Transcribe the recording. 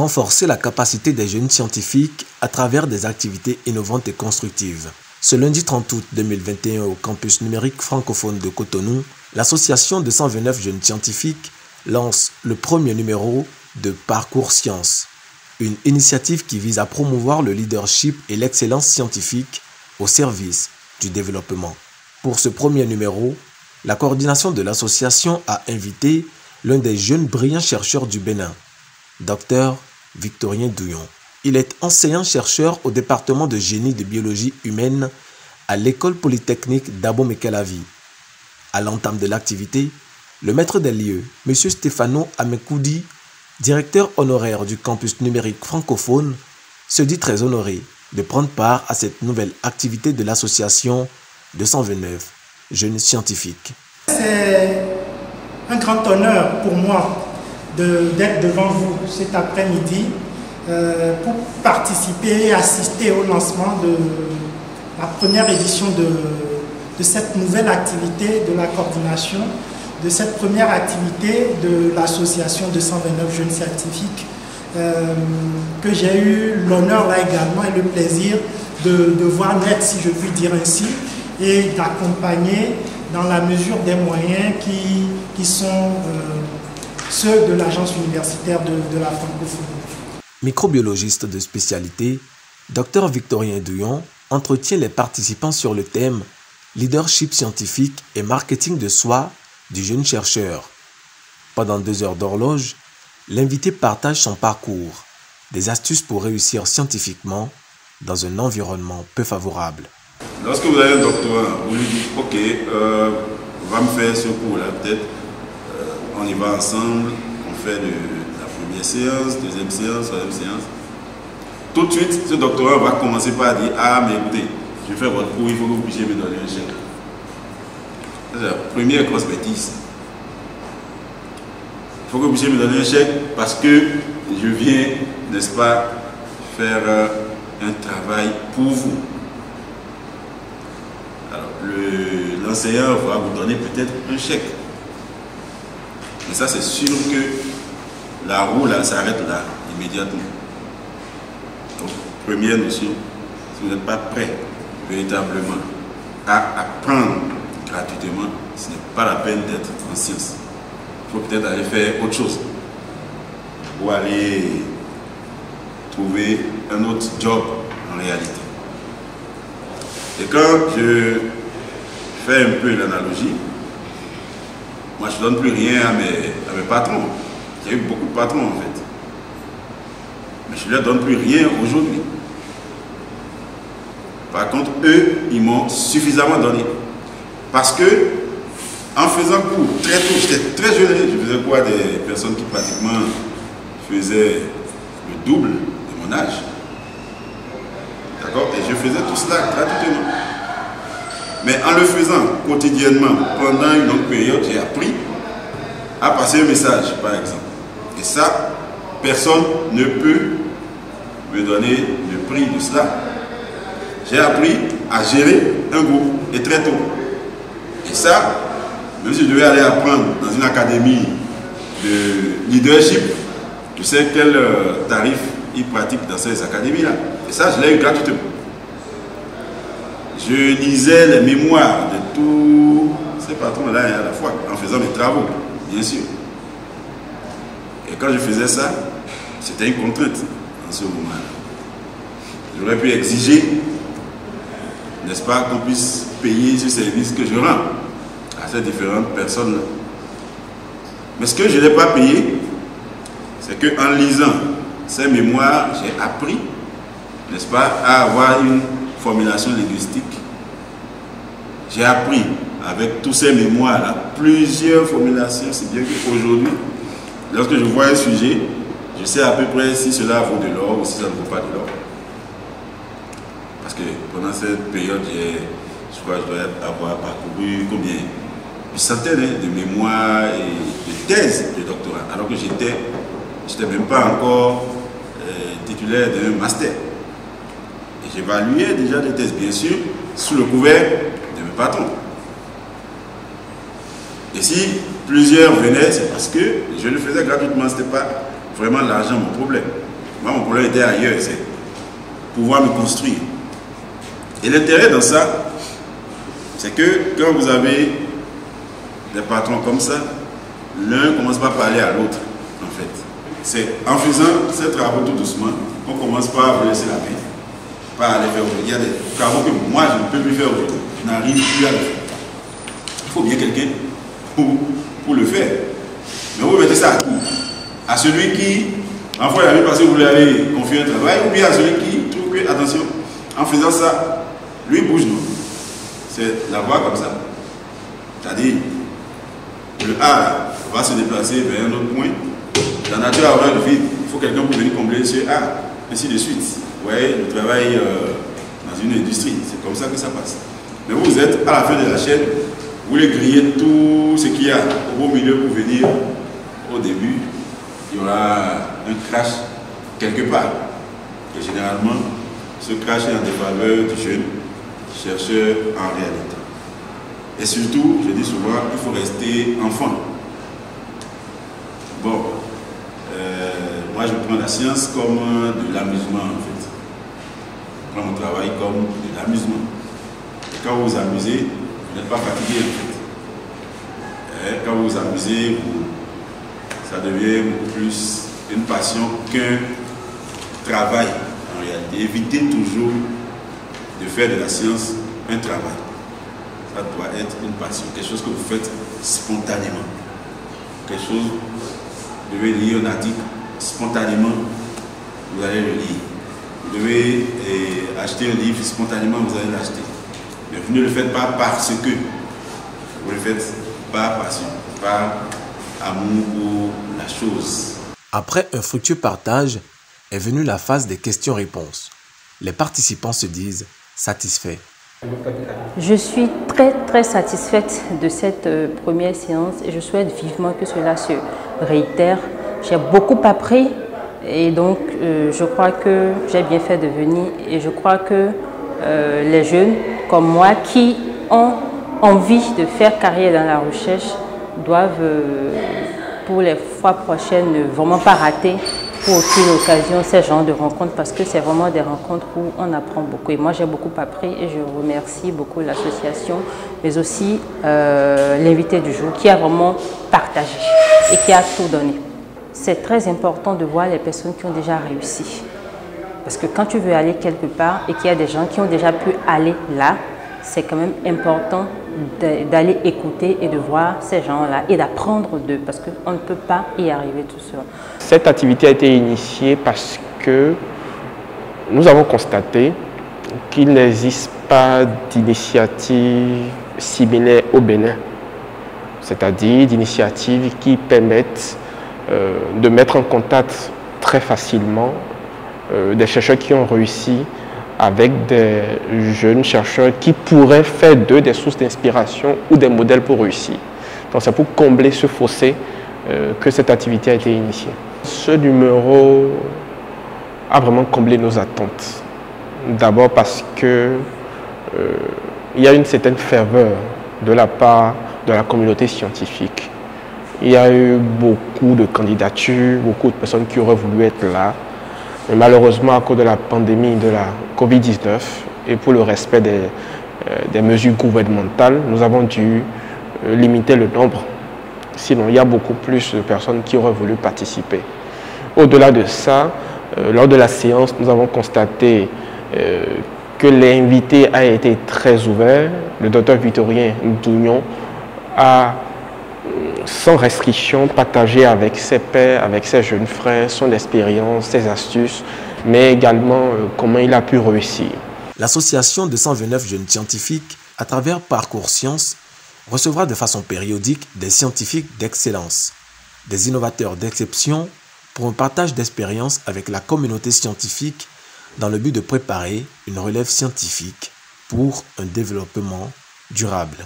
renforcer la capacité des jeunes scientifiques à travers des activités innovantes et constructives. Ce lundi 30 août 2021 au campus numérique francophone de Cotonou, l'association de 129 jeunes scientifiques lance le premier numéro de Parcours Sciences, une initiative qui vise à promouvoir le leadership et l'excellence scientifique au service du développement. Pour ce premier numéro, la coordination de l'association a invité l'un des jeunes brillants chercheurs du Bénin, Dr Victorien Douillon. Il est enseignant-chercheur au département de génie de biologie humaine à l'école polytechnique d'Abomey-Calavi. À l'entame de l'activité, le maître des lieux, M. Stéphano Amekoudi, directeur honoraire du campus numérique francophone, se dit très honoré de prendre part à cette nouvelle activité de l'association 229 jeunes scientifiques. C'est un grand honneur pour moi d'être devant vous cet après-midi pour participer et assister au lancement de la première édition de cette nouvelle activité de la coordination, de cette première activité de l'association 229 jeunes scientifiques que j'ai eu l'honneur là également et le plaisir de voir naître, si je puis dire ainsi, et d'accompagner dans la mesure des moyens qui sont ceux de l'agence universitaire de la francophonie. Microbiologiste de spécialité, Dr Victorien Douillon entretient les participants sur le thème Leadership scientifique et marketing de soi du jeune chercheur. Pendant 2 heures d'horloge, l'invité partage son parcours, des astuces pour réussir scientifiquement dans un environnement peu favorable. Lorsque vous avez un doctorat, vous lui dites ok, va me faire ce cours-là, peut-être on y va ensemble, on fait la première séance, deuxième séance, troisième séance. Tout de suite, ce doctorat va commencer par dire ah, mais écoutez, je fais votre cours, il faut que vous puissiez me donner un chèque. C'est la première grosse bêtise. Il faut que vous puissiez me donner un chèque parce que je viens, n'est-ce pas, faire un travail pour vous. Alors, l'enseignant va vous donner peut-être un chèque. Mais ça, c'est sûr que la roue, là, s'arrête là, immédiatement. Donc, première notion, si vous n'êtes pas prêt véritablement à apprendre gratuitement, ce n'est pas la peine d'être en sciences. Il faut peut-être aller faire autre chose. Ou aller trouver un autre job en réalité. Et quand je fais un peu l'analogie, moi je ne donne plus rien à mes patrons. J'ai eu beaucoup de patrons en fait. Mais je ne leur donne plus rien aujourd'hui. Par contre, eux, ils m'ont suffisamment donné. Parce que, en faisant cours très tôt, j'étais très jeune, je faisais quoi des personnes qui pratiquement faisaient le double de mon âge. D'accord? Et je faisais tout cela gratuitement. Mais en le faisant quotidiennement, pendant une longue période, j'ai appris à passer un message, par exemple. Et ça, personne ne peut me donner le prix de cela. J'ai appris à gérer un groupe, et très tôt. Et ça, même si je devais aller apprendre dans une académie de leadership, je sais quel tarif ils pratiquent dans ces académies-là. Et ça, je l'ai eu gratuitement. Je lisais les mémoires de tous ces patrons-là à la fois, en faisant mes travaux, bien sûr. Et quand je faisais ça, c'était une contrainte en ce moment-là. J'aurais pu exiger, n'est-ce pas, qu'on puisse payer ce service que je rends à ces différentes personnes-là. Mais ce que je n'ai pas payé, c'est qu'en lisant ces mémoires, j'ai appris, n'est-ce pas, à avoir une formulation linguistique. J'ai appris avec tous ces mémoires-là plusieurs formulations, c'est bien qu'aujourd'hui, lorsque je vois un sujet, je sais à peu près si cela vaut de l'or ou si ça ne vaut pas de l'or. Parce que pendant cette période, je crois que je dois avoir parcouru combien? Une centaine de mémoires et de thèses de doctorat, alors que je n'étais même pas encore titulaire d'un master. Et j'évaluais déjà des thèses, bien sûr, sous le couvert de mes patrons. Et si plusieurs venaient, c'est parce que je le faisais gratuitement, il ne vraiment l'argent mon problème. Moi, mon problème était ailleurs, c'est pouvoir me construire. Et l'intérêt dans ça, c'est que quand vous avez des patrons comme ça, l'un commence pas à parler à l'autre, en fait. C'est en faisant ces travaux tout doucement qu'on commence pas à vous laisser la main, pas à les faire aujourd'hui. Il y a des travaux que moi, je ne peux plus faire aujourd'hui. Je n'arrive plus à le faire. Il faut bien quelqu'un pour le faire. Mais vous mettez ça à qui? À celui qui, en fois, l'année passée, vous voulez aller confier un travail, ou bien à celui qui trouve que, attention, en faisant ça, lui bouge, non? C'est la voie comme ça. C'est-à-dire, le A va se déplacer vers un autre point. La nature a horreur le vide. Il faut quelqu'un pour venir combler ce A, ainsi de suite. Vous voyez, le travail dans une industrie, c'est comme ça que ça passe. Mais vous êtes à la fin de la chaîne, vous voulez griller tout ce qu'il y a au beau milieu pour venir au début. Il y aura un crash quelque part. Et généralement, ce crash est en défaveur du jeune chercheur en réalité. Et surtout, je dis souvent, il faut rester enfant. Bon, moi je prends la science comme de l'amusement en fait. Je prends mon travail comme de l'amusement. Et quand vous vous amusez, vous n'êtes pas fatigué en fait. Et quand vous vous amusez, ça devient beaucoup plus une passion qu'un travail en réalité. Évitez toujours de faire de la science un travail. Ça doit être une passion, quelque chose que vous faites spontanément. Quelque chose, vous devez lire un article spontanément, vous allez le lire. Vous devez acheter un livre spontanément, vous allez l'acheter. Mais vous ne le faites pas parce que, vous le faites par passion, par amour pour la chose. Après un fructueux partage, est venue la phase des questions-réponses. Les participants se disent satisfaits. Je suis très satisfaite de cette première séance et je souhaite vivement que cela se réitère. J'ai beaucoup appris et donc je crois que j'ai bien fait de venir et je crois que les jeunes comme moi qui ont envie de faire carrière dans la recherche doivent pour les fois prochaines ne vraiment pas rater pour aucune occasion ces genres de rencontres parce que c'est vraiment des rencontres où on apprend beaucoup. Et moi, j'ai beaucoup appris et je remercie beaucoup l'association, mais aussi l'invité du jour qui a vraiment partagé et qui a tout donné. C'est très important de voir les personnes qui ont déjà réussi. Parce que quand tu veux aller quelque part et qu'il y a des gens qui ont déjà pu aller là, c'est quand même important d'aller écouter et de voir ces gens-là et d'apprendre d'eux parce qu'on ne peut pas y arriver tout seul. Cette activité a été initiée parce que nous avons constaté qu'il n'existe pas d'initiative similaire au Bénin, c'est-à-dire d'initiatives qui permettent de mettre en contact très facilement des chercheurs qui ont réussi avec des jeunes chercheurs qui pourraient faire d'eux des sources d'inspiration ou des modèles pour réussir. Donc c'est pour combler ce fossé que cette activité a été initiée. Ce numéro a vraiment comblé nos attentes. D'abord parce que il y a une certaine ferveur de la part de la communauté scientifique. Il y a eu beaucoup de candidatures, beaucoup de personnes qui auraient voulu être là. Mais malheureusement, à cause de la pandémie de la Covid-19 et pour le respect des mesures gouvernementales, nous avons dû limiter le nombre. Sinon, il y a beaucoup plus de personnes qui auraient voulu participer. Au-delà de ça, lors de la séance, nous avons constaté que l'invité a été très ouvert. Le docteur Victorien Dougnon a, sans restriction, partagé avec ses pairs, avec ses jeunes frères, son expérience, ses astuces, mais également comment il a pu réussir. L'association de 129 jeunes scientifiques, à travers Parcours Sciences, recevra de façon périodique des scientifiques d'excellence, des innovateurs d'exception pour un partage d'expériences avec la communauté scientifique dans le but de préparer une relève scientifique pour un développement durable.